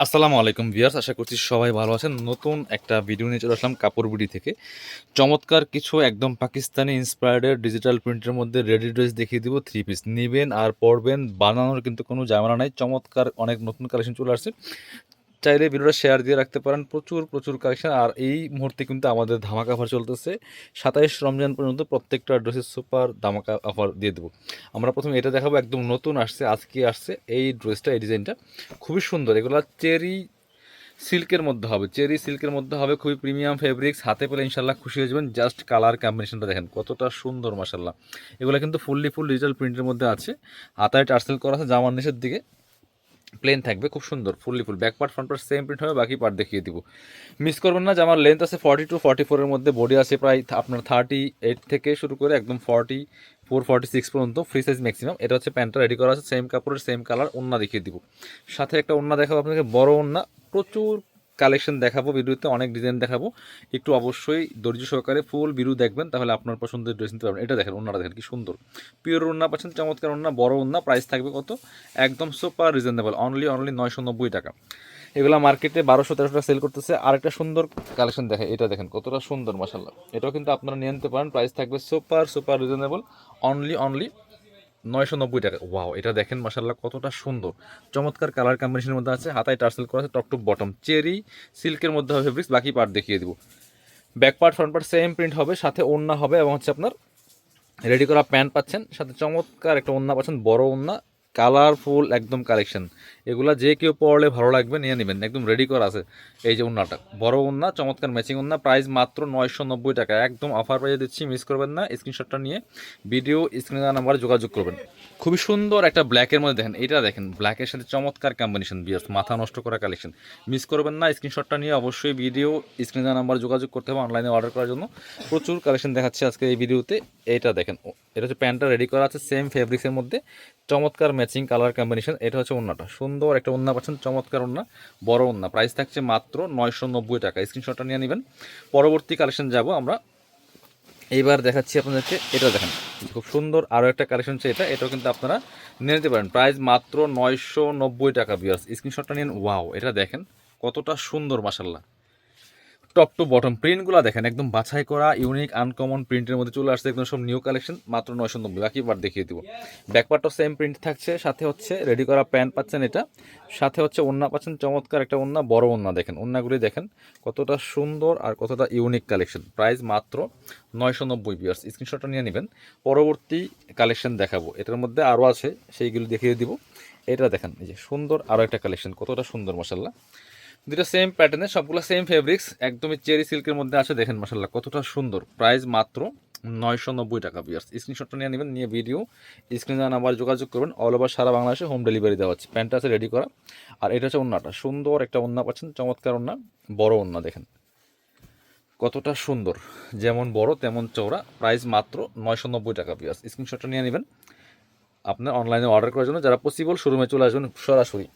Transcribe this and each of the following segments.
আসসালামু আলাইকুম ভিউয়ার্স, আশা করছি সবাই ভালো আছেন। নতুন একটা ভিডিও নিয়ে চলে আসলাম কাপড় বিডি থেকে। চমৎকার কিছু একদম পাকিস্তানি ইন্সপায়ার্ডের ডিজিটাল প্রিন্টের মধ্যে রেডি ড্রেস দেখিয়ে দিব। থ্রি পিস নিবেন আর পরবেন, বানানোর কিন্তু কোনো ঝামেলা নাই। চমৎকার অনেক নতুন কালেকশন চলে আসছে। চাইলে ভিডিওটা শেয়ার দিয়ে রাখতে পারেন। প্রচুর প্রচুর কালেকশন। আর এই মুহূর্তে কিন্তু আমাদের ধামাকা অফার চলতেছে 27 রমজান পর্যন্ত। প্রত্যেকটা ড্রেসের সুপার ধামাকা অফার দিয়ে দেবো। আমরা প্রথমে এটা দেখাবো, একদম নতুন আসছে, আজকে আসছে এই ড্রেসটা, এই ডিজাইনটা খুবই সুন্দর। এগুলো চেরি সিল্কের মধ্যে হবে, চেরি সিল্কের মধ্যে হবে, খুবই প্রিমিয়াম ফেব্রিক্স। হাতে পেলে ইনশাল্লাহ খুশি হয়ে যাবেন। জাস্ট কালার কম্বিনেশনটা দেখেন কতটা সুন্দর মাশাল্লাহ। এগুলো কিন্তু ফুল ডিজিটাল প্রিন্টের মধ্যে আছে। হাতায় টার্সেল করা আছে, জামার নিচের দিকে প্লেন থাকবে, খুব সুন্দর full back part front part same print হবে, বাকি পার্ট দেখিয়ে দিব। মিস করবেন না যে আমার লেন্থ আছে 42-44 মধ্যে, বডি আছে প্রায় আপনার 38 থেকে শুরু করে একদম 44-46 পর্যন্ত, ফ্রি সাইজ ম্যাক্সিমাম। এটা হচ্ছে প্যান্টটা রেডি করা আছে, সেম কাপড়ের সেম কালার। ওন্না দেখিয়ে দিব, সাথে একটা ওন্না দেখাবো আপনাকে, বড় ওন্না। প্রচুর কালেকশন দেখাবো ভিডিওতে, অনেক ডিজাইন দেখাবো। একটু অবশ্যই ধৈর্য সহকারে ফুল ভিডিও দেখবেন, তাহলে আপনার পছন্দের ড্রেস নিতে পারবেন। এটা দেখেন, ওন্নাটা দেখেন কি সুন্দর, পিওর ওন্না পাচ্ছেন, চমৎকার ওন্না, বড় ওন্না। প্রাইস থাকবে কত? একদম সুপার রিজনেবল, অনলি 990 টাকা। এগুলা মার্কেটে 1200-1300 টাকা সেল করতেছে। আর একটা সুন্দর কালেকশন দেখে, এটা দেখেন কতটা সুন্দর মাশাল্লাহ। এটাও কিন্তু আপনারা নিয়ে নিতে পারেন। প্রাইস থাকবে সুপার সুপার রিজনেবল, অনলি 990 টাকা। ওয়াও, এটা দেখেন মাশাল্লাহ কতটা সুন্দর, চমৎকার কালার কম্বিনেশনের মধ্যে আছে। হাতায় টার্সেল করা আছে, টপ টু বটম চেরি সিল্কের মধ্যে হবে ফেব্রিক্স। বাকি পার্ট দেখিয়ে দিব। Back part front part same print হবে, সাথে ওড়না হবে, এবং হচ্ছে আপনার রেডি করা প্যান্ট পাচ্ছেন, সাথে চমৎকার একটা ওড়না পাচ্ছেন, বড় ওড়না, কালারফুল একদম কালেকশন। এগুলা যে কেউ পরলে ভালো লাগবে, নিয়ে নেবেন, একদম রেডি করা আছে। এই যে ওড়নাটা, বড় ওড়না, চমৎকার ম্যাচিং ওড়না। প্রাইস মাত্র 990 টাকা, একদম অফার প্রাইসে দিচ্ছি। মিস করবেন না। স্ক্রিনশটটা নিয়ে ভিডিও স্ক্রিনে দেওয়া নাম্বারে যোগাযোগ করবেন। খুবই সুন্দর একটা ব্ল্যাকের মধ্যে দেখেন, এটা দেখেন ব্ল্যাকের সাথে চমৎকার কম্বিনেশন, বিয়ার্স মাথা নষ্ট করা কালেকশন। মিস করবেন না। স্ক্রিনশটটা নিয়ে অবশ্যই ভিডিও স্ক্রিনে দেওয়া নাম্বারে যোগাযোগ করতে হবে অনলাইনে অর্ডার করার জন্য। প্রচুর কালেকশন দেখাচ্ছে আজকে এই ভিডিওতে। এটা দেখেন, এটা হচ্ছে প্যান্টটা রেডি করা আছে সেম ফেব্রিক্সের মধ্যে, চমৎকার ম্যাচিং কালার কম্বিনেশন। এটা হচ্ছে ওন্নাটা, সুন্দর একটা ওন্না পাচ্ছেন, চমৎকার ওন্না, বড় ওন্না। প্রাইস থাকছে মাত্র 990 টাকা। স্ক্রিনশটটা নিয়ে নেবেন। পরবর্তী কালেকশন যাব আমরা। এইবার দেখাচ্ছি আপনাদেরকে, এটা দেখেন খুব সুন্দর আরও একটা কালেকশন হচ্ছে এটা। এটাও কিন্তু আপনারা নিয়ে নিতে পারেন। প্রাইস মাত্র 990 টাকা ভিউয়ার্স। স্ক্রিনশটটা নিন। ওয়াও, এটা দেখেন কতটা সুন্দর মাশাল্লাহ। টপ টু বটম প্রিন্টগুলো দেখেন, একদম বাছাই করা ইউনিক আনকমন প্রিন্টের মধ্যে চলে আসছে, একদম সব নিউ কালেকশন। মাত্র 990। বাকি বার দেখিয়ে দিব। ব্যাকপার্টও সেম প্রিন্ট থাকছে, সাথে হচ্ছে রেডি করা প্যান্ট পাচ্ছেন এটা, সাথে হচ্ছে ওন্না পাচ্ছেন, চমৎকার একটা ওন্না, বড় ওন্না। দেখেন ওন্নাগুলি দেখেন কতটা সুন্দর আর কতটা ইউনিক কালেকশন। প্রাইস মাত্র 990 ভিউয়ার্স। স্ক্রিনশটটা নিয়ে নেবেন। পরবর্তী কালেকশন দেখাবো, এটার মধ্যে আরও আছে, সেইগুলি দেখিয়ে দিব। এটা দেখেন, এই যে সুন্দর আরও একটা কালেকশন, কতটা সুন্দর মাসাল্লাহ। দুটো সেম প্যাটার্নের, সবগুলো সেম ফেব্রিক্স, একদমই চেরি সিল্কের মধ্যে আছে। দেখেন মাসাল্লাহ কতটা সুন্দর। প্রাইস মাত্র 990 টাকা ভিউয়ার্স। স্ক্রিনশটটা নিয়ে নেবেন, নিয়ে ভিডিও স্ক্রিনে নাম্বার যোগাযোগ করবেন। অল ওভার সারা বাংলাদেশে হোম ডেলিভারি দেওয়া হচ্ছে। প্যান্টটা আছে রেডি করা। আর এটা হচ্ছে ওন্নাটা, সুন্দর একটা ওন্না পাচ্ছেন, চমৎকার ওন্না, বড় ওন্না। দেখেন কতটা সুন্দর, যেমন বড় তেমন চওড়া। প্রাইস মাত্র 990 টাকা ভিউয়ার্স। স্ক্রিনশটটা নিয়ে নেবেন আপনার অনলাইনে অর্ডার করার জন্য। যারা পসিবল শোরুমে চলে আসবেন সরাসরি।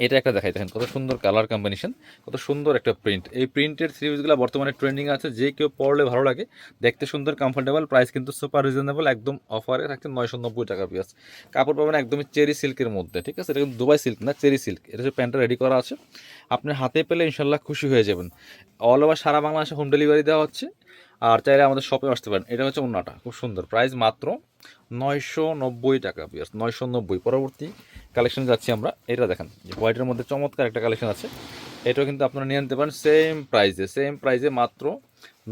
এটা একটা দেখাই, দেখেন কত সুন্দর কালার কম্বিনেশন, কত সুন্দর একটা প্রিন্ট। এই প্রিন্টের থ্রি পিসগুলো বর্তমানে ট্রেন্ডিং আছে, যে কেউ পরলে ভালো লাগে, দেখতে সুন্দর, কমফোর্টেবল। প্রাইস কিন্তু সুপার রিজনেবল, একদম অফারে থাকছে 990 টাকা পিস। কাপড় পাবেন একদমই চেরি সিল্কের মধ্যে, ঠিক আছে। এটা কিন্তু দুবাই সিল্ক না, চেরি সিল্ক। এটা হচ্ছে প্যান্টটা রেডি করা আছে, আপনি হাতে পেলে ইনশাল্লাহ খুশি হয়ে যাবেন। অল ওভার সারা বাংলাদেশে হোম ডেলিভারি দেওয়া হচ্ছে। আর চাইলে আমাদের শপে আসতে পারেন। এটা হচ্ছে ওন্নাটা, খুব সুন্দর। প্রাইস মাত্র 990 টাকা পিস, 990। পরবর্তী কালেকশনে যাচ্ছি আমরা। এটা দেখেন, হোয়াইটের মধ্যে চমৎকার একটা কালেকশন আছে। এটাও কিন্তু আপনারা নিয়ে নিতে পারেন সেম প্রাইসে মাত্র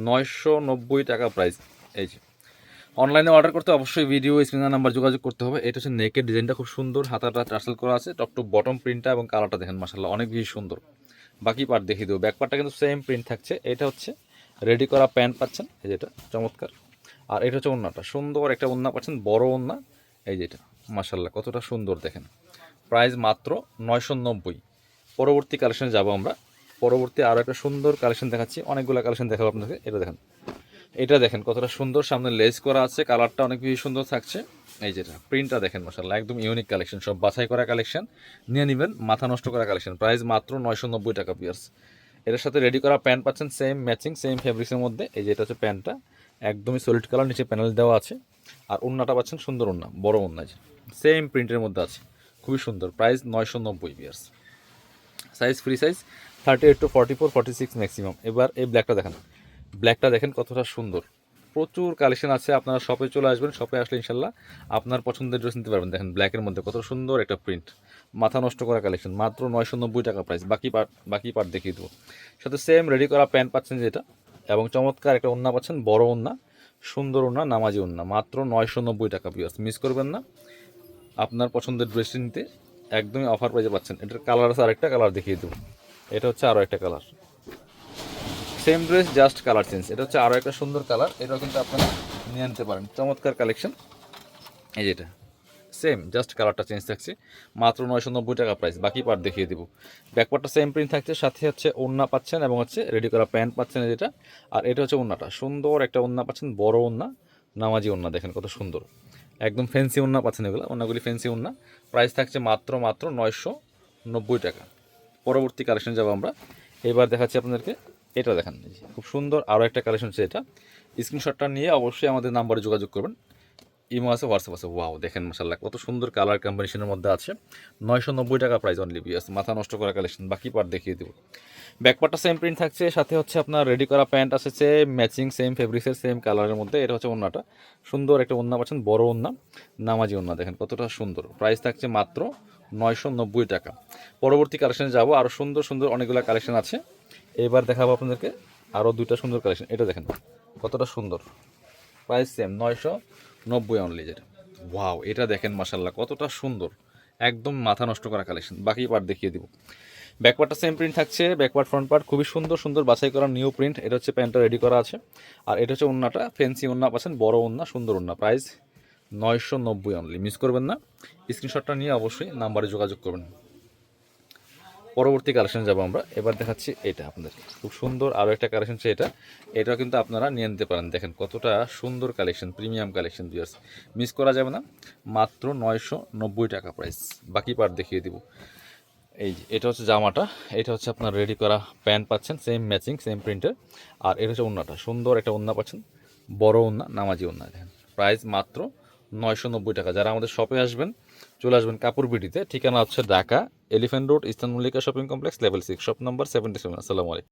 990 টাকা প্রাইস। এই যে অনলাইনে অর্ডার করতে অবশ্যই ভিডিও স্ক্রিনের নাম্বার যোগাযোগ করতে হবে। এটা হচ্ছে নেকের ডিজাইনটা খুব সুন্দর, হাতাটা টার্সেল করা আছে, টপ টু বটম প্রিন্টটা এবং কালারটা দেখেন মাশাআল্লাহ অনেক বেশি সুন্দর। বাকি পার্ট দেখিয়ে দেবো। ব্যাক পার্টটা কিন্তু সেম প্রিন্ট থাকছে। এটা হচ্ছে রেডি করা প্যান্ট পাচ্ছেন, এই যেটা চমৎকার। আর এটা হচ্ছে ওন্নাটা, সুন্দর একটা ওন্না পাচ্ছেন, বড় ওন্না। এই যেটা মাশাআল্লাহ কতটা সুন্দর দেখেন। প্রাইস মাত্র 990। পরবর্তী কালেকশনে যাব আমরা। পরবর্তী আরও একটা সুন্দর কালেকশন দেখাচ্ছি, অনেকগুলো কালেকশন দেখাবো আপনাকে। এটা দেখেন কতটা সুন্দর, সামনে লেস করা আছে, কালারটা অনেক বেশি সুন্দর থাকছে। এই যেটা প্রিন্টটা দেখেন মাশাআল্লাহ, একদম ইউনিক কালেকশন, সব বাছাই করা কালেকশন, নিয়ে নেবেন, মাথা নষ্ট করা কালেকশন। প্রাইস মাত্র 990 টাকা পিয়ার্স। এটার সাথে রেডি করা প্যান্ট পাচ্ছেন সেম ম্যাচিং, সেম ফেব্রিক্সের মধ্যে। এই যে এটা হচ্ছে প্যান্টটা, একদমই সলিড কালার, নিচে প্যানেল দেওয়া আছে। আর ওন্নাটা পাচ্ছেন সুন্দর ওন্না, বড় ওন্না, সেম প্রিন্টের মধ্যে আছে, খুবই সুন্দর। প্রাইস 990 পিয়ার্স। Size free size 38 to 44 46 maximum. এবার এই ব্ল্যাকটা দেখেন কতটা সুন্দর, প্রচুর কালেকশন আছে। আপনারা শপে চলে আসবেন, শপে আসলে ইনশাল্লাহ আপনার পছন্দের ড্রেস নিতে পারবেন। দেখেন ব্ল্যাকের মধ্যে কত সুন্দর একটা প্রিন্ট, মাথা নষ্ট করা কালেকশন, মাত্র 990 টাকা প্রাইস। বাকি পার্ট দেখিয়ে দেবো। সাথে সেম রেডি করা প্যান্ট পাচ্ছেন যেটা, এবং চমৎকার একটা ওড়না পাচ্ছেন, বড় ওড়না, সুন্দর ওড়না, নামাজি ওড়না, মাত্র 990 টাকা। ভিউয়ার্স মিস করবেন না আপনার পছন্দের ড্রেসটি নিতে, একদমই অফার প্রাইসে পাচ্ছেন। এটার কালার আছে আরেকটা, কালার দেখিয়ে দেবো। এটা হচ্ছে আরও একটা colour, same dress just colour change. এটা হচ্ছে আরও একটা সুন্দর কালার, এটাও কিন্তু আপনারা নিয়ে আনতে পারেন। চমৎকার কালেকশন, এই যেটা সেম জাস্ট কালারটা চেঞ্জ থাকছে, মাত্র 990 টাকা প্রাইস। বাকি পার্ট দেখিয়ে দিব। ব্যাকপার্টটা সেম প্রিন্ট থাকছে, সাথে হচ্ছে ওড়না পাচ্ছেন এবং হচ্ছে রেডি করা প্যান্ট পাচ্ছেন যেটা। আর এটা হচ্ছে ওড়নাটা, সুন্দর একটা ওড়না পাচ্ছেন, বড় ওড়না, নামাজি ওড়না, দেখেন কত সুন্দর, একদম ফ্যান্সি ওড়না পাচ্ছেন। ওড়নাগুলি ফ্যান্সি ওড়না, প্রাইস থাকছে মাত্র 990 টাকা। পরবর্তী কালেকশন যাবো আমরা। এবার দেখাচ্ছি আপনাদেরকে, এটা দেখেন খুব সুন্দর আরও একটা কালেকশন হচ্ছে এটা। স্ক্রিনশটটা নিয়ে অবশ্যই আমাদের নাম্বারে যোগাযোগ করবেন, ইমো আছে, হোয়াটসঅ্যাপ আছে। ওয়াও দেখেন মাশাআল্লাহ কত সুন্দর কালার কম্বিনেশনের মধ্যে আছে, 990 টাকা প্রাইস অনলি। বিয়াস মাথা নষ্ট করা কালেকশন। বাকি পার্ট দেখিয়ে দেবো। ব্যাকপার্টটা সেম প্রিন্ট থাকছে, সাথে হচ্ছে আপনার রেডি করা প্যান্ট আসছে ম্যাচিং, সেম ফেব্রিক্সের সেম কালারের মধ্যে। এটা হচ্ছে ওড়নাটা, সুন্দর একটা ওড়না পাচ্ছেন, বড় ওড়না, নামাজি ওড়না, দেখেন কতটা সুন্দর। প্রাইস থাকছে মাত্র 990 টাকা। পরবর্তী কালেকশনে যাবো, আরও সুন্দর সুন্দর অনেকগুলো কালেকশন আছে। এবার দেখাবো আপনাদেরকে আরও দুইটা সুন্দর কালেকশন। এটা দেখেন কতটা সুন্দর, প্রাইস সেম 990 অনলি যেটা। ওয়াও এটা দেখেন মাশাল্লাহ কতটা সুন্দর, একদম মাথা নষ্ট করা কালেকশন। বাকি পার্ট দেখিয়ে দিব। ব্যাকপার্টটা সেম প্রিন্ট থাকছে, ব্যাকপার্ট ফ্রন্ট পার্ট খুবই সুন্দর সুন্দর বাছাই করা নিউ প্রিন্ট। এটা হচ্ছে প্যান্টটা রেডি করা আছে, আর এটা হচ্ছে ওড়নাটা, ফ্যান্সি ওড়না পাচ্ছেন, বড় ওড়না, সুন্দর ওড়না। প্রাইস 990 অনলি, মিস করবেন না। স্ক্রিনশটটা নিয়ে অবশ্যই নাম্বারে যোগাযোগ করবেন। পরবর্তী কালেকশন যাবো আমরা। এবার দেখাচ্ছি এটা আপনাদের খুব সুন্দর আরও একটা কালেকশন হচ্ছে এটা। এটাও কিন্তু আপনারা নিয়ে নিতে পারেন। দেখেন কতটা সুন্দর collection, premium collection, viewers miss করা যাবে না। মাত্র 990 টাকা প্রাইস। বাকি পার্ট দেখিয়ে দিব। এই যে এটা হচ্ছে জামাটা, এটা হচ্ছে আপনার রেডি করা প্যান্ট পাচ্ছেন, সেম ম্যাচিং সেম প্রিন্টের। আর এটা হচ্ছে ওড়নাটা, সুন্দর একটা ওড়না পাচ্ছেন, বড় ওড়না, নামাজি ওড়না। দেখেন প্রাইস মাত্র 990 টাকা। যারা আমাদের শপে আসবেন, চলে আসবেন কাপড় বিডিতে। ঠিকানা হচ্ছে Dhaka elephant road, eastern Mallika shopping complex, level 6, shop number 77। আসসালামু আলাইকুম।